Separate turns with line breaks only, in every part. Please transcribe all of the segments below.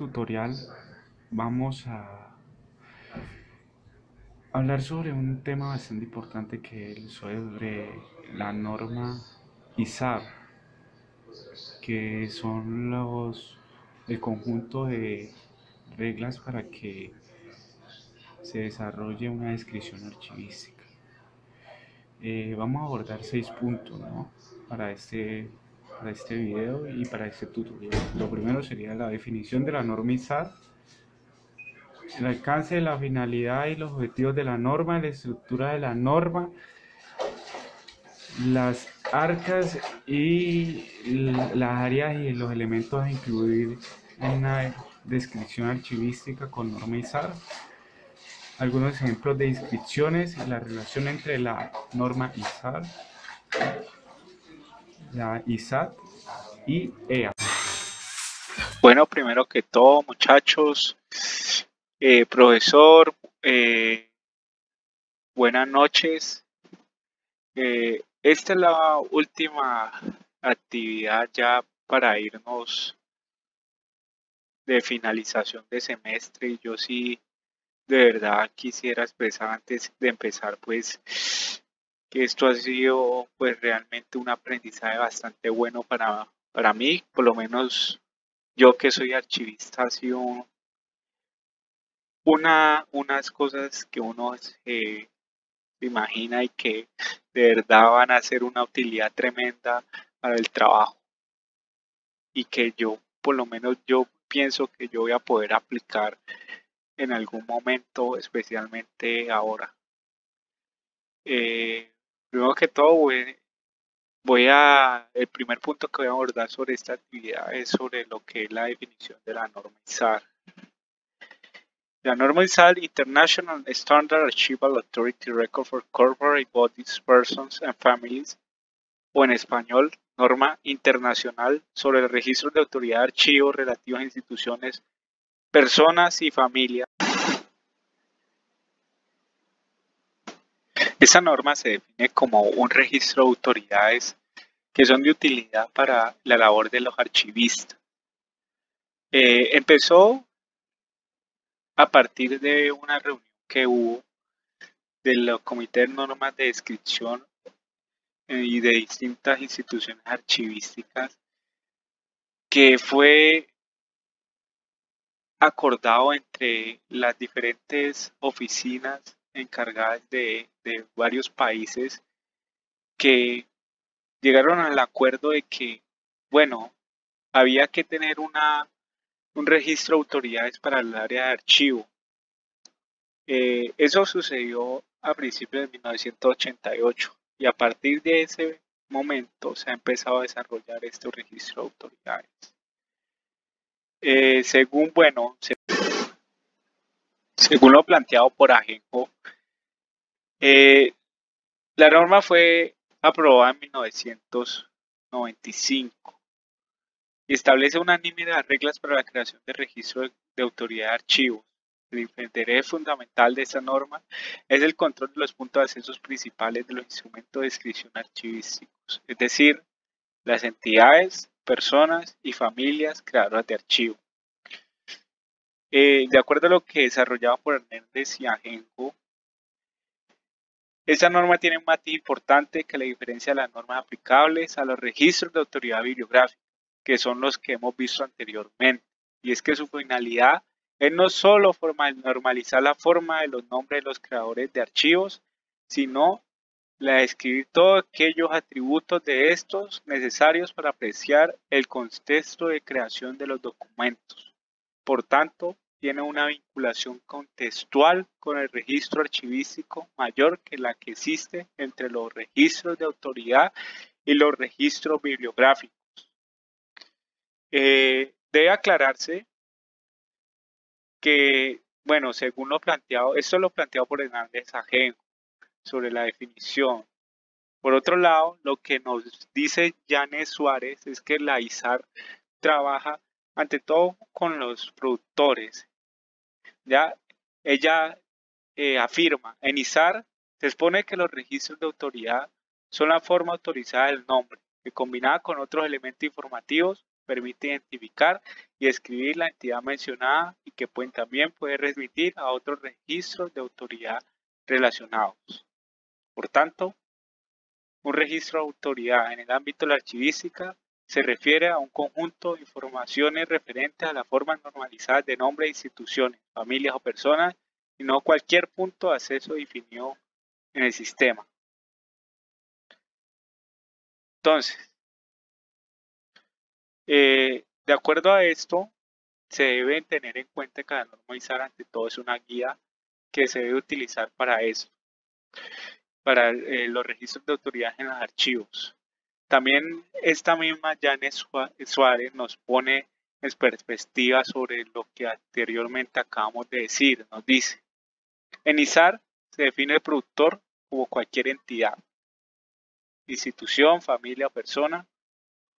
tutorial vamos a hablar sobre un tema bastante importante que es sobre la norma ISAB, que son el conjunto de reglas para que se desarrolle una descripción archivística. Vamos a abordar 6 puntos, ¿no? para este video y para este tutorial. Lo primero sería la definición de la norma ISAB, el alcance, la finalidad y los objetivos de la norma, la estructura de la norma, las arcas y las áreas y los elementos a incluir en una descripción archivística con norma ISAR, algunos ejemplos de inscripciones, la relación entre la norma ISAR, la ISAT y EA.
Bueno, primero que todo, muchachos, profesor, buenas noches. Esta es la última actividad ya para irnos de finalización de semestre y yo sí de verdad quisiera expresar antes de empezar pues que esto ha sido pues realmente un aprendizaje bastante bueno para mí, por lo menos yo que soy archivista ha sido unas cosas que uno se imagina y que de verdad van a ser una utilidad tremenda para el trabajo y que yo, por lo menos yo pienso que yo voy a poder aplicar en algún momento, especialmente ahora. Primero que todo, el primer punto que voy a abordar sobre esta actividad es sobre lo que es la definición de la norma ISAR. La norma ISAR, International Standard Archival Authority Record for Corporate Bodies, Persons and Families, o en español, Norma Internacional sobre el Registro de Autoridad de Archivos relativos a instituciones, personas y familias. Esta norma se define como un registro de autoridades que son de utilidad para la labor de los archivistas. Empezó a partir de una reunión que hubo de los comités de normas de descripción y de distintas instituciones archivísticas que fue acordado entre las diferentes oficinas encargadas de varios países que llegaron al acuerdo de que, bueno, había que tener un registro de autoridades para el área de archivo. Eso sucedió a principios de 1988 y a partir de ese momento se ha empezado a desarrollar este registro de autoridades. Según lo planteado por Ajenjo, la norma fue aprobada en 1995 y establece una línea de reglas para la creación de registro de autoridad de archivos. El interés fundamental de esta norma es el control de los puntos de acceso principales de los instrumentos de descripción archivísticos, es decir, las entidades, personas y familias creadoras de archivos. De acuerdo a lo que desarrollado por Hernández y Ajenjo, esta norma tiene un matiz importante que la diferencia de las normas aplicables a los registros de autoridad bibliográfica, que son los que hemos visto anteriormente, y es que su finalidad es no solo normalizar la forma de los nombres de los creadores de archivos, sino la de escribir todos aquellos atributos de estos necesarios para apreciar el contexto de creación de los documentos. Por tanto, tiene una vinculación contextual con el registro archivístico mayor que la que existe entre los registros de autoridad y los registros bibliográficos. Debe aclararse que, bueno, según lo planteado, esto es lo planteado por Hernández Ajenjo sobre la definición. Por otro lado, lo que nos dice Janet Suárez es que la ISAR trabaja ante todo con los productores. Ya ella afirma, en ISAR se expone que los registros de autoridad son la forma autorizada del nombre, que combinada con otros elementos informativos permite identificar y escribir la entidad mencionada y que también puede remitir a otros registros de autoridad relacionados. Por tanto, un registro de autoridad en el ámbito de la archivística se refiere a un conjunto de informaciones referentes a las formas normalizadas de nombres de instituciones, familias o personas y no cualquier punto de acceso definido en el sistema. Entonces, de acuerdo a esto, se debe tener en cuenta que la norma ISAR ante todo es una guía que se debe utilizar para eso, para los registros de autoridad en los archivos. También esta misma Janet Suárez nos pone en perspectiva sobre lo que anteriormente acabamos de decir. Nos dice, en ISAR se define el productor como cualquier entidad, institución, familia o persona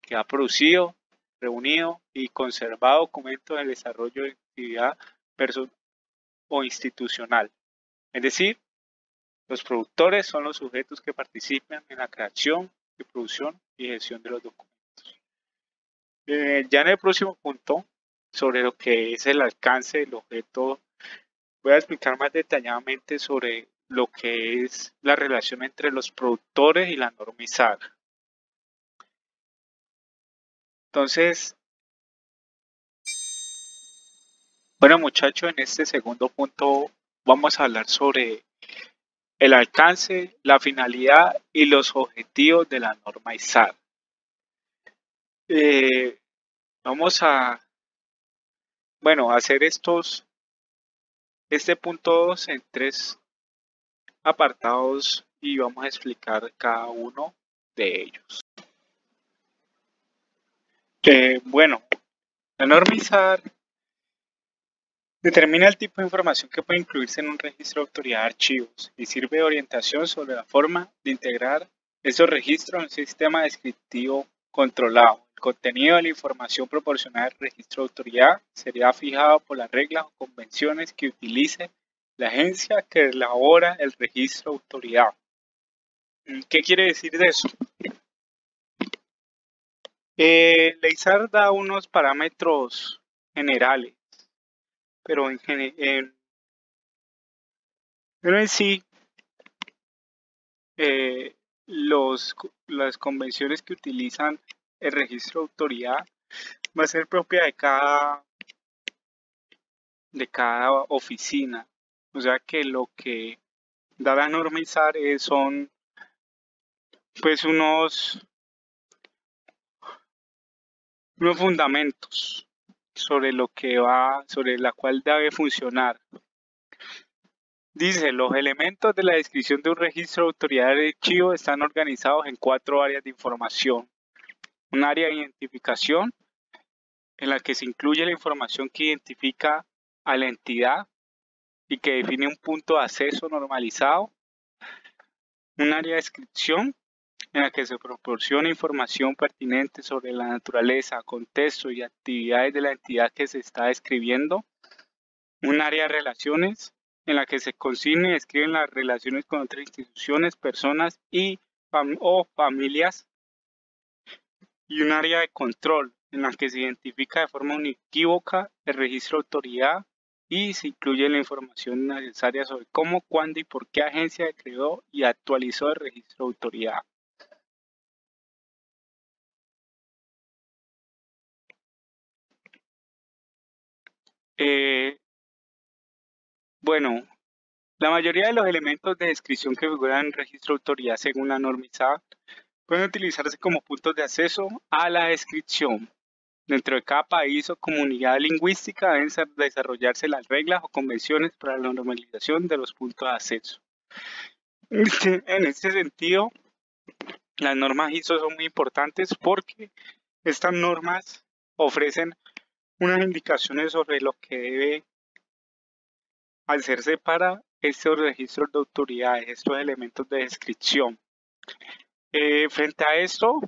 que ha producido, reunido y conservado documentos del desarrollo de actividad personal o institucional. Es decir, los productores son los sujetos que participan en la creación, de producción y gestión de los documentos. Ya en el próximo punto, sobre lo que es el alcance del objeto, voy a explicar más detalladamente sobre lo que es la relación entre los productores y la norma ISAR. Entonces, bueno muchachos, en este segundo punto vamos a hablar sobre el alcance, la finalidad y los objetivos de la norma ISAR. Vamos a, hacer este punto 2 en 3 apartados y vamos a explicar cada uno de ellos. La norma ISAR determina el tipo de información que puede incluirse en un registro de autoridad de archivos y sirve de orientación sobre la forma de integrar esos registros en un sistema descriptivo controlado. El contenido de la información proporcionada al registro de autoridad sería fijado por las reglas o convenciones que utilice la agencia que elabora el registro de autoridad. ¿Qué quiere decir de eso? La ISAR da unos parámetros generales, pero en sí, las convenciones que utilizan el registro de autoridad va a ser propia de cada oficina. O sea que lo que da la norma ISAR son pues unos fundamentos sobre la cual debe funcionar. Dice, los elementos de la descripción de un registro de autoridad de archivo están organizados en 4 áreas de información. Un área de identificación, en la que se incluye la información que identifica a la entidad y que define un punto de acceso normalizado. Un área de descripción, en la que se proporciona información pertinente sobre la naturaleza, contexto y actividades de la entidad que se está describiendo. Un área de relaciones, en la que se consigna y describen las relaciones con otras instituciones, personas o familias. Y un área de control, en la que se identifica de forma inequívoca el registro de autoridad y se incluye la información necesaria sobre cómo, cuándo y por qué agencia creó y actualizó el registro de autoridad. La mayoría de los elementos de descripción que figuran en el registro de autoridad según la norma ISAR pueden utilizarse como puntos de acceso a la descripción. Dentro de cada país o comunidad lingüística deben desarrollarse las reglas o convenciones para la normalización de los puntos de acceso. En este sentido, las normas ISO son muy importantes porque estas normas ofrecen unas indicaciones sobre lo que debe hacerse para estos registros de autoridades, estos elementos de descripción. Frente a esto,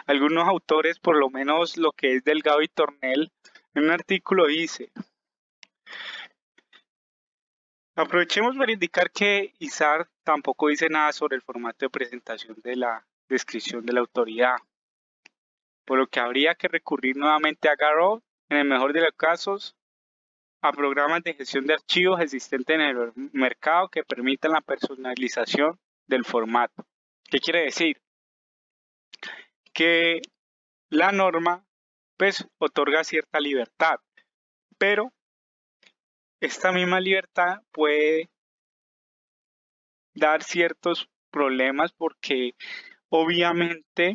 algunos autores, por lo menos lo que es Delgado y Tornel, en un artículo dice: aprovechemos para indicar que ISAR tampoco dice nada sobre el formato de presentación de la descripción de la autoridad. por lo que habría que recurrir nuevamente a Garrow, en el mejor de los casos, a programas de gestión de archivos existentes en el mercado que permitan la personalización del formato. ¿Qué quiere decir? Que la norma pues otorga cierta libertad, pero esta misma libertad puede dar ciertos problemas porque obviamente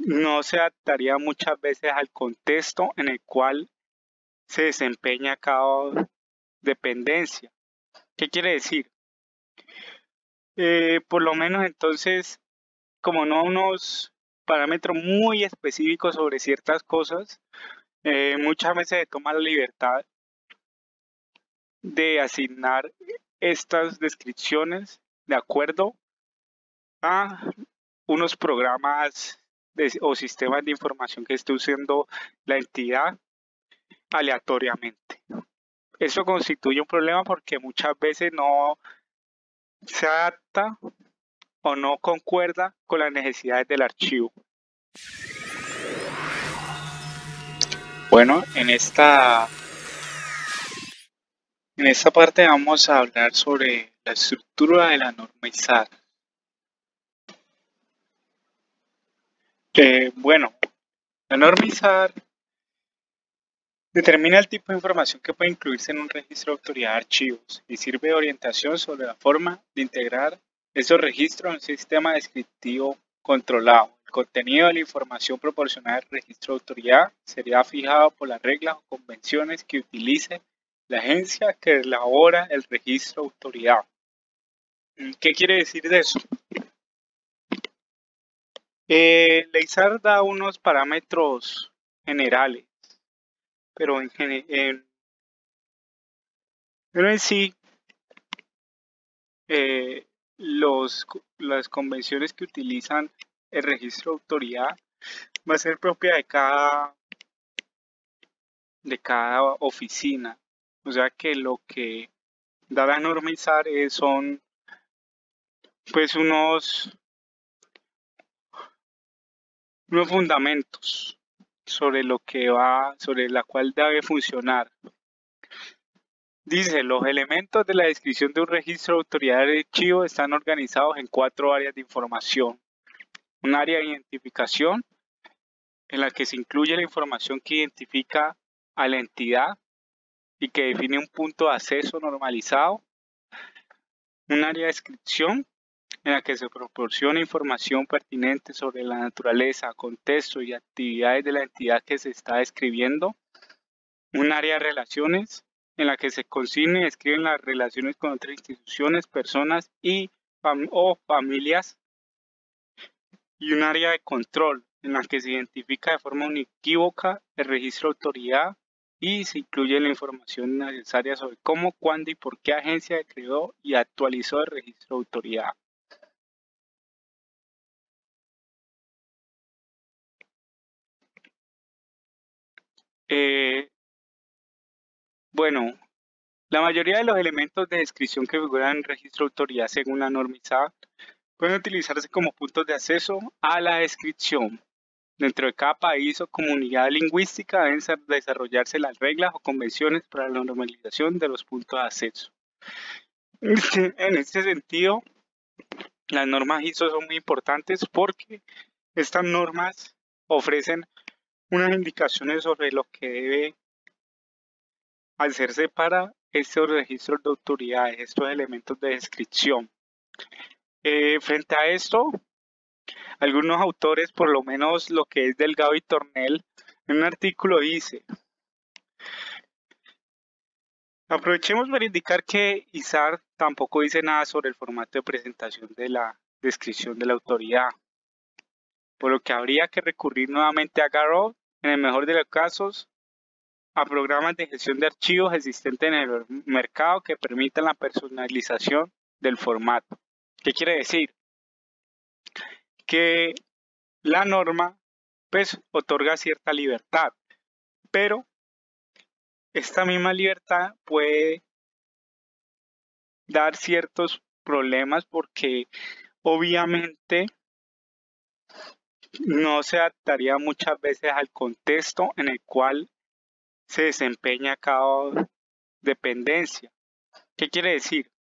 no se adaptaría muchas veces al contexto en el cual se desempeña cada dependencia. ¿Qué quiere decir? Por lo menos entonces, como no unos parámetros muy específicos sobre ciertas cosas, muchas veces se toma la libertad de asignar estas descripciones de acuerdo a unos programas o sistemas de información que esté usando la entidad aleatoriamente. Eso constituye un problema porque muchas veces no se adapta o no concuerda con las necesidades del archivo. Bueno, en esta parte vamos a hablar sobre la estructura de la norma ISAR. Bueno, la norma ISAR determina el tipo de información que puede incluirse en un registro de autoridad de archivos y sirve de orientación sobre la forma de integrar esos registros en un sistema descriptivo controlado. El contenido de la información proporcionada al registro de autoridad sería fijado por las reglas o convenciones que utilice la agencia que elabora el registro de autoridad. ¿Qué quiere decir de eso? La ISAR da unos parámetros generales, pero en sí las convenciones que utilizan el registro de autoridad va a ser propia de cada oficina. O sea que lo que da la norma ISAR son pues unos fundamentos sobre sobre la cual debe funcionar. Dice, los elementos de la descripción de un registro de autoridad de archivo están organizados en 4 áreas de información. Un área de identificación, en la que se incluye la información que identifica a la entidad y que define un punto de acceso normalizado. Un área de descripción, en la que se proporciona información pertinente sobre la naturaleza, contexto y actividades de la entidad que se está describiendo. Un área de relaciones, en la que se consigna y describen las relaciones con otras instituciones, personas o familias. Y un área de control, en la que se identifica de forma inequívoca el registro de autoridad y se incluye la información necesaria sobre cómo, cuándo y por qué agencia creó y actualizó el registro de autoridad. Bueno, la mayoría de los elementos de descripción que figuran en el registro de autoridad según la norma ISAR pueden utilizarse como puntos de acceso a la descripción. Dentro de cada país o comunidad lingüística deben desarrollarse las reglas o convenciones para la normalización de los puntos de acceso. En este sentido, las normas ISO son muy importantes porque estas normas ofrecen unas indicaciones sobre lo que debe hacerse para estos registros de autoridades, estos elementos de descripción. Frente a esto, algunos autores, por lo menos lo que es Delgado y Tornel, en un artículo dice: aprovechemos para indicar que ISAR tampoco dice nada sobre el formato de presentación de la descripción de la autoridad, por lo que habría que recurrir nuevamente a Garrow, en el mejor de los casos, a programas de gestión de archivos existentes en el mercado que permitan la personalización del formato. ¿Qué quiere decir? Que la norma pues otorga cierta libertad, pero esta misma libertad puede dar ciertos problemas porque obviamente no se adaptaría muchas veces al contexto en el cual se desempeña cada dependencia. ¿Qué quiere decir?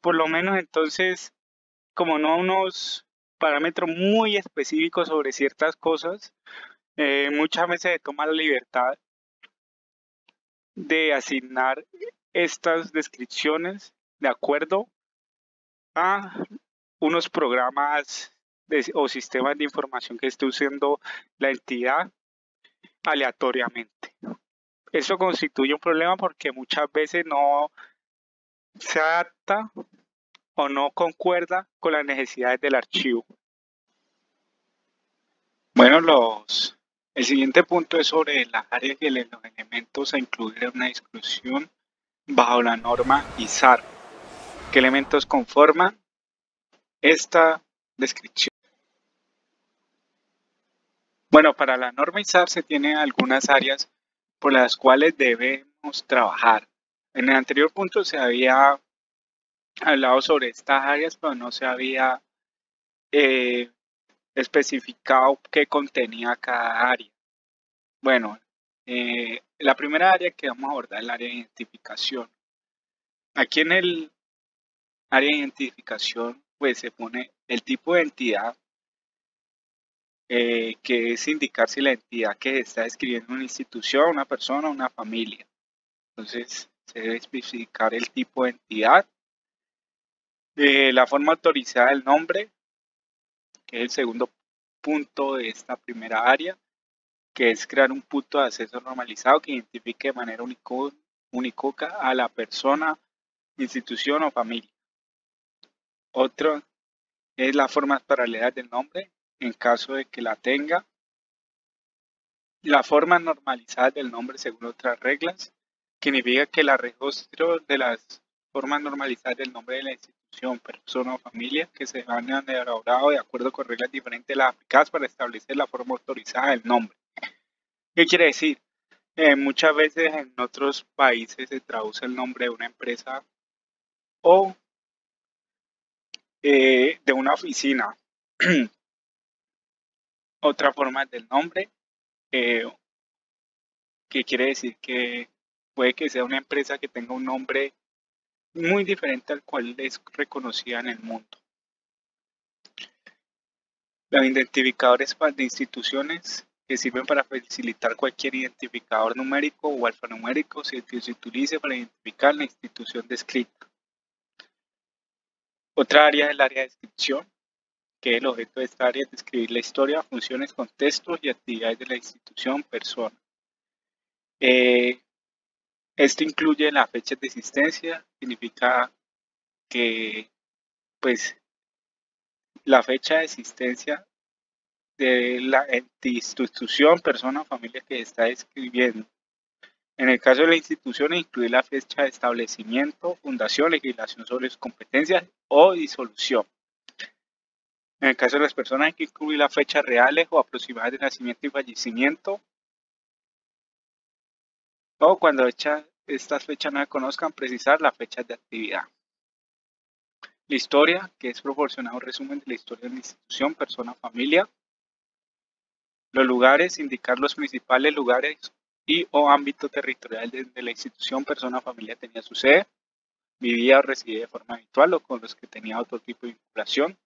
Por lo menos entonces, como no unos parámetros muy específicos sobre ciertas cosas, muchas veces se toma la libertad de asignar estas descripciones de acuerdo a unos programas o sistemas de información que esté usando la entidad aleatoriamente. Eso constituye un problema porque muchas veces no se adapta o no concuerda con las necesidades del archivo. Bueno, el siguiente punto es sobre las áreas y los elementos a incluir en una discusión bajo la norma ISAR. ¿Qué elementos conforman esta descripción? Bueno, para la norma ISAR se tienen algunas áreas por las cuales debemos trabajar. En el anterior punto se había hablado sobre estas áreas, pero no se había especificado qué contenía cada área. Bueno, la primera área que vamos a abordar es el área de identificación. Aquí en el área de identificación, pues se pone el tipo de entidad, que es indicar si la entidad que está describiendo una institución, una persona o una familia. Entonces, se debe especificar el tipo de entidad, la forma autorizada del nombre, que es el segundo punto de esta primera área, que es crear un punto de acceso normalizado que identifique de manera unívoca a la persona, institución o familia. Otro es las formas paralelas del nombre, en caso de que la tenga. La forma normalizada del nombre según otras reglas, que significa que el registro de las formas normalizadas del nombre de la institución, persona o familia que se han elaborado de acuerdo con reglas diferentes de las aplicadas para establecer la forma autorizada del nombre. ¿Qué quiere decir? Muchas veces en otros países se traduce el nombre de una empresa o de una oficina. Otra forma del nombre, que quiere decir que puede que sea una empresa que tenga un nombre muy diferente al cual es reconocida en el mundo. Los identificadores de instituciones que sirven para facilitar cualquier identificador numérico o alfanumérico que se utilice para identificar la institución descrita. Otra área es el área de descripción, que el objeto de esta área es describir la historia, funciones, contextos y actividades de la institución, persona. Esto incluye la fecha de existencia, significa que pues la fecha de existencia de la institución, persona o familia que está describiendo. En el caso de la institución, incluye la fecha de establecimiento, fundación, legislación sobre sus competencias o disolución. En el caso de las personas, hay que incluir las fechas reales o aproximadas de nacimiento y fallecimiento. O cuando estas fechas no se conozcan, precisar las fechas de actividad. La historia, que es proporcionar un resumen de la historia de la institución, persona o familia. Los lugares, indicar los principales lugares y o ámbito territorial donde la institución, persona o familia tenía su sede, vivía o residía de forma habitual o con los que tenía otro tipo de vinculación.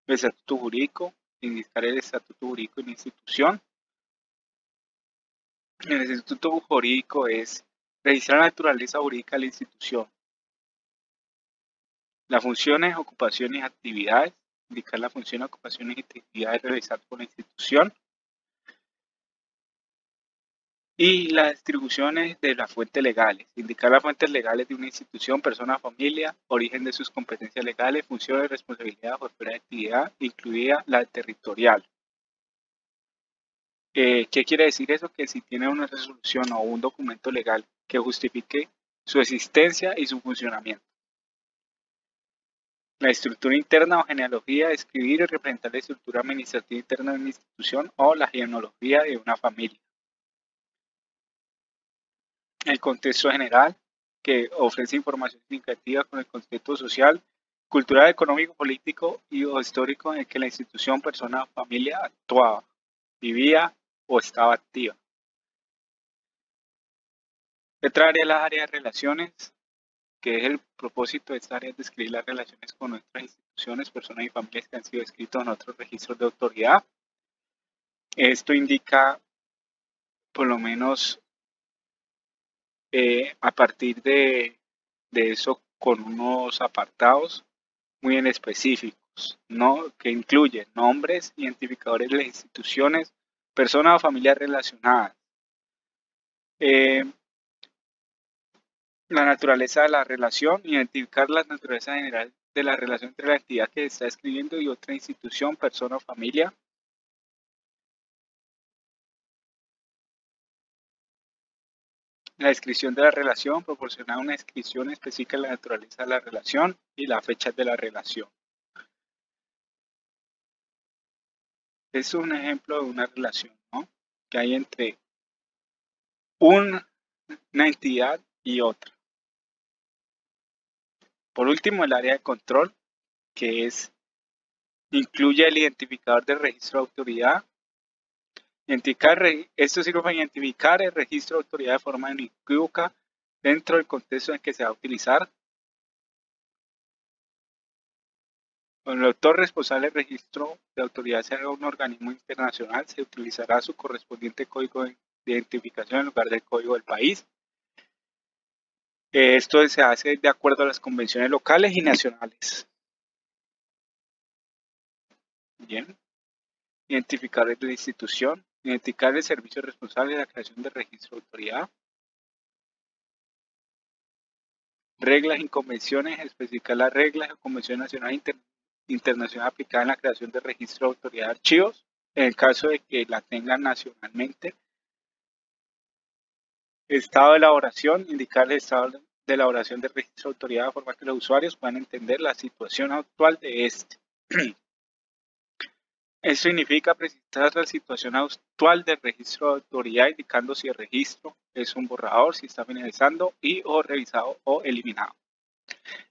El estatuto jurídico, indicar el estatuto jurídico de la institución. El estatuto jurídico es registrar la naturaleza jurídica de la institución. Las funciones, ocupaciones y actividades, indicar las funciones, ocupaciones y actividades realizadas por la institución. Y las distribuciones de las fuentes legales, indicar las fuentes legales de una institución, persona, familia, origen de sus competencias legales, funciones, responsabilidad o esfera de actividad, incluida la territorial. ¿Qué quiere decir eso? Que si tiene una resolución o un documento legal que justifique su existencia y su funcionamiento. La estructura interna o genealogía, describir y representar la estructura administrativa interna de una institución o la genealogía de una familia. El contexto general, que ofrece información significativa con el contexto social cultural, económico, político y o histórico en el que la institución, persona o familia actuaba, vivía o estaba activa. Otra área es la área de relaciones, que es el propósito de esta área es describir las relaciones con nuestras instituciones, personas y familias que han sido escritos en otros registros de autoridad. Esto indica, por lo menos, a partir de eso, con unos apartados muy en específicos, ¿no? Que incluyen nombres, identificadores de las instituciones, personas o familias relacionadas, la naturaleza de la relación, identificar la naturaleza general de la relación entre la entidad que se está escribiendo y otra institución, persona o familia. La descripción de la relación, proporcionar una descripción específica de la naturaleza de la relación y la fecha de la relación. Es un ejemplo de una relación, ¿no?, que hay entre una entidad y otra. Por último, el área de control, que incluye el identificador del registro de autoridad. Esto sirve para identificar el registro de autoridad de forma inequívoca dentro del contexto en que se va a utilizar. Cuando el autor responsable del registro de autoridad sea un organismo internacional, se utilizará su correspondiente código de identificación en lugar del código del país. Esto se hace de acuerdo a las convenciones locales y nacionales. Bien. Identificadores de la institución. Identificar el servicio responsable de la creación del registro de autoridad. Reglas y convenciones. Especificar las reglas o convenciones nacionales e internacionales aplicadas en la creación del registro de autoridad de archivos, en el caso de que la tengan nacionalmente. Estado de elaboración. Indicar el estado de elaboración del registro de autoridad de forma que los usuarios puedan entender la situación actual de este. Esto significa presentar la situación actual del registro de autoridad, indicando si el registro es un borrador, si está finalizando y o revisado o eliminado.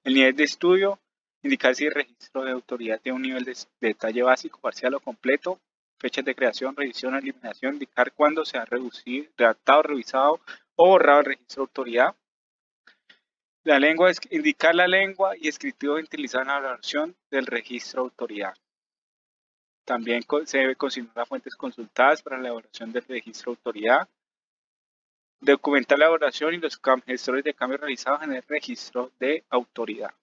El nivel de estudio, indicar si el registro de autoridad tiene un nivel de detalle básico, parcial o completo. Fechas de creación, revisión o eliminación, indicar cuándo se ha redactado, revisado o borrado el registro de autoridad. La lengua, indicar la lengua y escritura utilizada en la elaboración del registro de autoridad. También se debe consignar las fuentes consultadas para la elaboración del registro de autoridad. Documentar la elaboración y los gestores de cambio realizados en el registro de autoridad.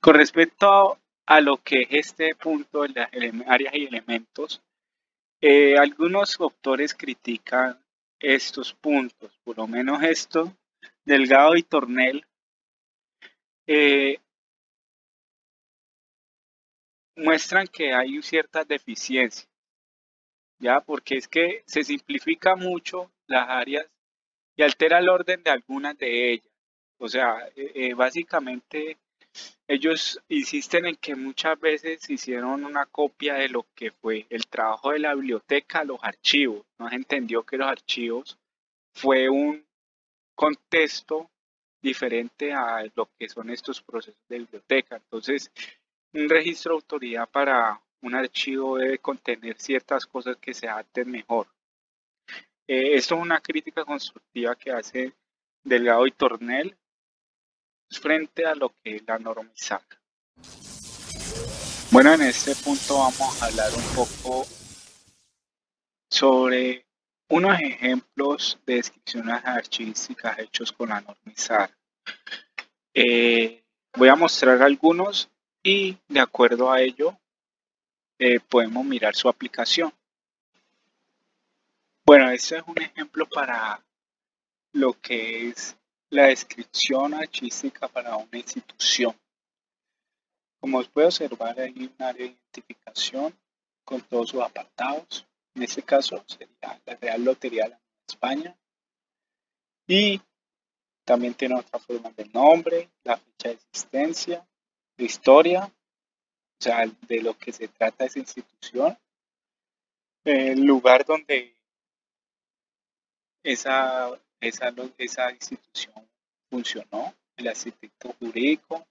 Con respecto a lo que es este punto de las áreas y elementos, algunos autores critican estos puntos, por lo menos esto, Delgado y Tornel, muestran que hay ciertas deficiencias, ¿ya? Porque es que se simplifica mucho las áreas y altera el orden de algunas de ellas. O sea, básicamente ellos insisten en que muchas veces hicieron una copia de lo que fue el trabajo de la biblioteca a los archivos. No se entendió que los archivos fue un contexto diferente a lo que son estos procesos de biblioteca. Entonces, un registro de autoridad para un archivo debe contener ciertas cosas que se adapten mejor. Esto es una crítica constructiva que hace Delgado y Tornel frente a lo que es la norma ISAC. Bueno, en este punto vamos a hablar un poco sobre unos ejemplos de descripciones archivísticas hechos con la norma ISAC. Voy a mostrar algunos y de acuerdo a ello podemos mirar su aplicación. Bueno, este es un ejemplo para lo que es la descripción archivística para una institución. Como os puede observar, hay un área de identificación con todos sus apartados. En este caso sería la Real Lotería de la Nueva España. Y también tiene otra forma del nombre, la fecha de existencia, la historia, o sea, de lo que se trata esa institución, el lugar donde esa institución funcionó, el aspecto jurídico,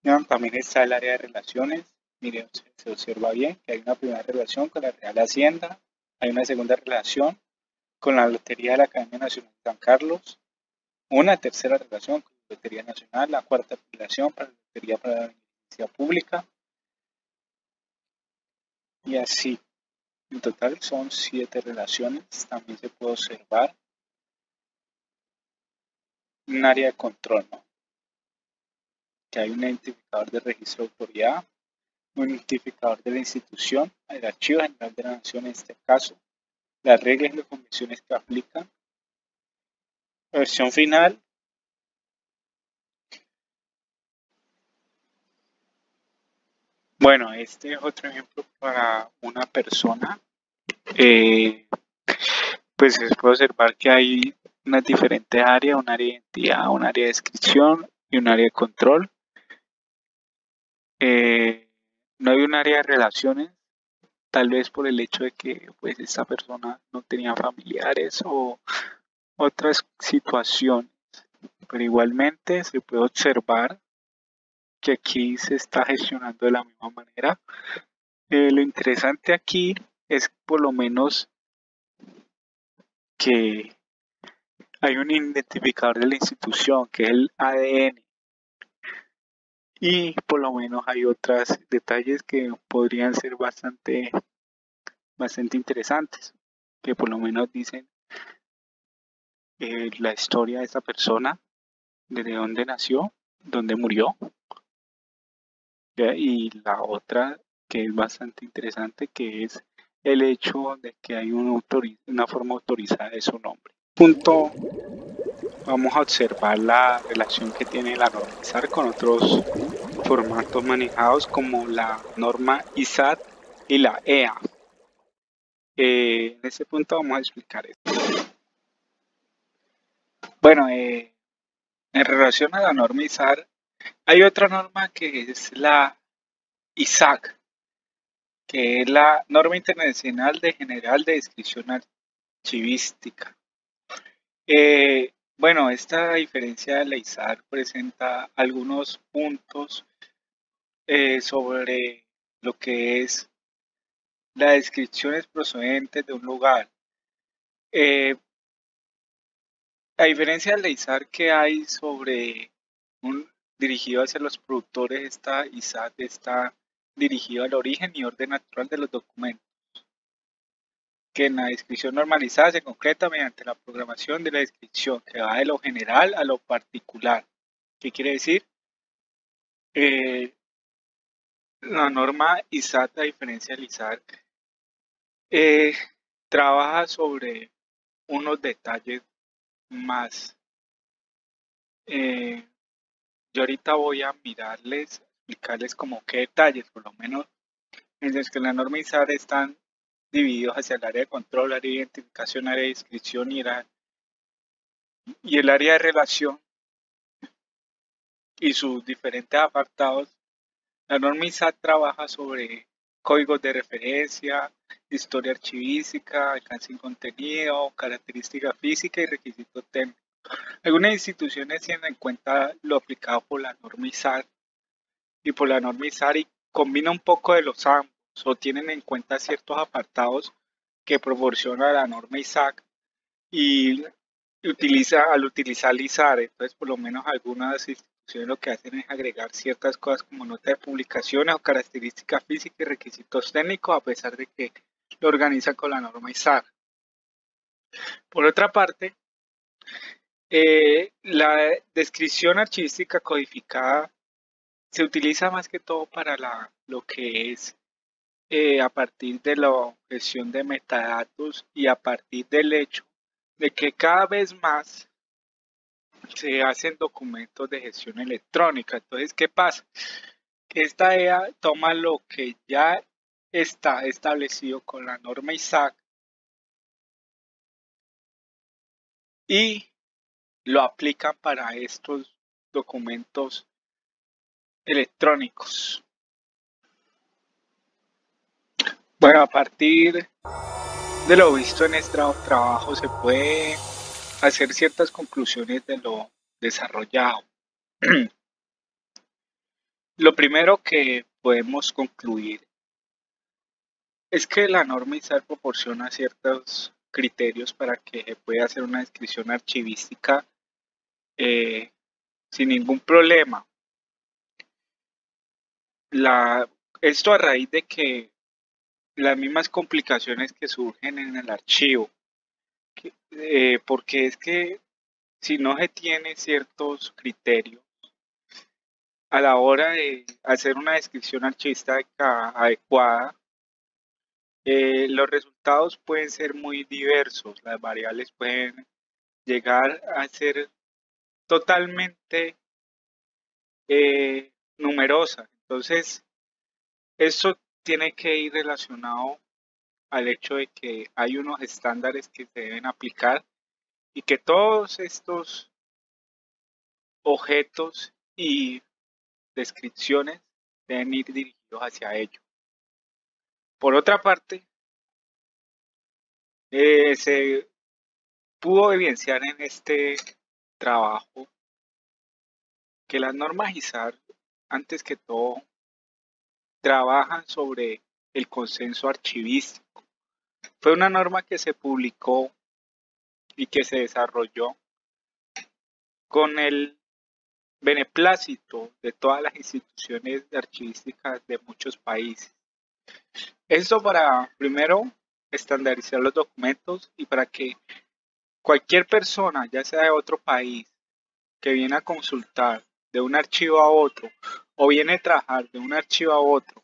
Ya, también está el área de relaciones. Mire, se observa bien que hay una primera relación con la Real Hacienda, hay una segunda relación con la Lotería de la Academia Nacional de San Carlos, una tercera relación con la Lotería Nacional, la cuarta relación para la Lotería para la Beneficencia Pública, y así. En total son 7 relaciones. También se puede observar un área de control, ¿no? Que hay un identificador de registro de autoridad, un identificador de la institución, el Archivo General de la Nación en este caso, las reglas y las convenciones que aplican. La versión final. Bueno, este es otro ejemplo para una persona. Pues se puede observar que hay unas diferentes áreas, un área de identidad, un área de descripción y un área de control. No hay un área de relaciones, tal vez por el hecho de que pues esta persona no tenía familiares o otras situaciones, pero igualmente se puede observar que aquí se está gestionando de la misma manera. Lo interesante aquí es por lo menos que hay un identificador de la institución que es el ADN y por lo menos hay otros detalles que podrían ser bastante interesantes, que por lo menos dicen la historia de esta persona, desde dónde nació, dónde murió, ¿ya? Y la otra que es bastante interesante, que es el hecho de que hay una forma autorizada de su nombre. Punto, vamos a observar la relación que tiene la norma ISAR con otros formatos manejados como la norma ISAT y la EA. En este punto vamos a explicar esto. Bueno, en relación a la norma ISAR, hay otra norma que es la ISAC, que es la Norma Internacional General de Descripción Archivística. Bueno, esta diferencia de la ISAC presenta algunos puntos sobre lo que es las descripciones procedentes de un lugar. A diferencia de la ISAC que hay sobre dirigido hacia los productores, esta ISAC está dirigido al origen y orden natural de los documentos, que en la descripción normalizada se concreta mediante la programación de la descripción, que va de lo general a lo particular. ¿Qué quiere decir? La norma ISAT, a diferencia del ISAC, trabaja sobre unos detalles más. Yo ahorita voy a explicarles como qué detalles, por lo menos, en los que la norma ISAT están divididos hacia el área de control, área de identificación, área de descripción y el área de relación y sus diferentes apartados. La norma ISAT trabaja sobre códigos de referencia, historia archivística, alcance y contenido, característica física y requisitos técnicos. Algunas instituciones tienen en cuenta lo aplicado por la norma ISAT y por la norma ISAT y combina un poco de los ambos o tienen en cuenta ciertos apartados que proporciona la norma ISAC y al utilizar ISAR, entonces por lo menos algunas instituciones lo que hacen es agregar ciertas cosas como nota de publicaciones o características físicas y requisitos técnicos a pesar de que lo organizan con la norma ISAR. Por otra parte, la descripción archivística codificada se utiliza más que todo para lo que es a partir de la objeción de metadatos y a partir del hecho de que cada vez más se hacen documentos de gestión electrónica. Entonces, ¿qué pasa? Que esta EA toma lo que ya está establecido con la norma ISAC y lo aplican para estos documentos electrónicos. Bueno, a partir de lo visto en este trabajo se puede hacer ciertas conclusiones de lo desarrollado. Lo primero que podemos concluir es que la norma ISAR proporciona ciertos criterios para que se pueda hacer una descripción archivística eh, sin ningún problema. Esto a raíz de que las mismas complicaciones que surgen en el archivo, porque es que si no se tiene ciertos criterios a la hora de hacer una descripción archivística adecuada, los resultados pueden ser muy diversos, las variables pueden llegar a ser totalmente numerosas. Entonces, eso tiene que ir relacionado al hecho de que hay unos estándares que se deben aplicar y que todos estos objetos y descripciones deben ir dirigidos hacia ello. Por otra parte, se pudo evidenciar en este trabajo que las normas ISAR, antes que todo, trabajan sobre el consenso archivístico. Fue una norma que se publicó y que se desarrolló con el beneplácito de todas las instituciones archivísticas de muchos países. Esto para, primero, estandarizar los documentos y para que cualquier persona, ya sea de otro país, que viene a consultar de un archivo a otro o viene a trabajar de un archivo a otro,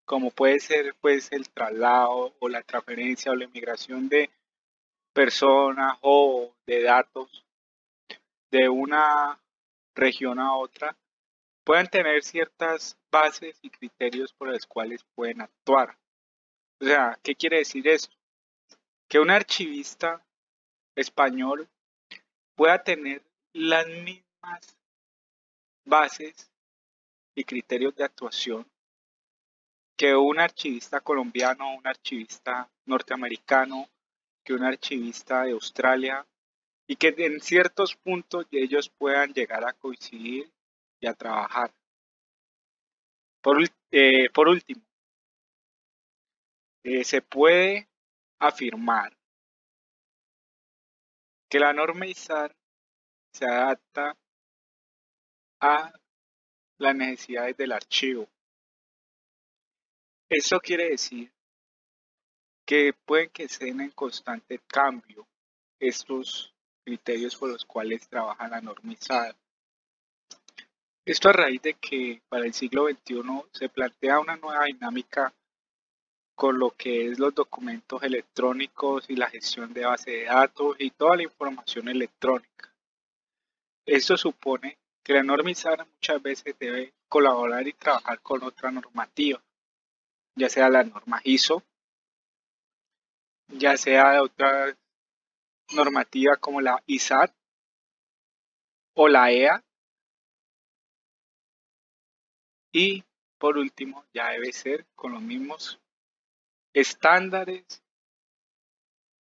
como puede ser pues el traslado o la transferencia o la migración de personas o de datos de una región a otra, puedan tener ciertas bases y criterios por los cuales pueden actuar. O sea, ¿qué quiere decir esto? Que un archivista español pueda tener las mismas bases y criterios de actuación que un archivista colombiano, un archivista norteamericano, que un archivista de Australia, y que en ciertos puntos ellos puedan llegar a coincidir y a trabajar. Por último, se puede afirmar que la norma ISAR se adapta a las necesidades del archivo. Eso quiere decir que pueden que estén en constante cambio estos criterios por los cuales trabaja la norma ISAR. Esto a raíz de que para el siglo XXI se plantea una nueva dinámica con lo que es los documentos electrónicos y la gestión de base de datos y toda la información electrónica. Esto supone que la norma ISAR muchas veces debe colaborar y trabajar con otra normativa, ya sea la norma ISO, ya sea otra normativa como la ISAT o la EA, y por último ya debe ser con los mismos estándares,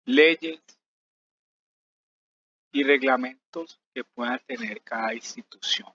leyes y reglamentos que pueda tener cada institución.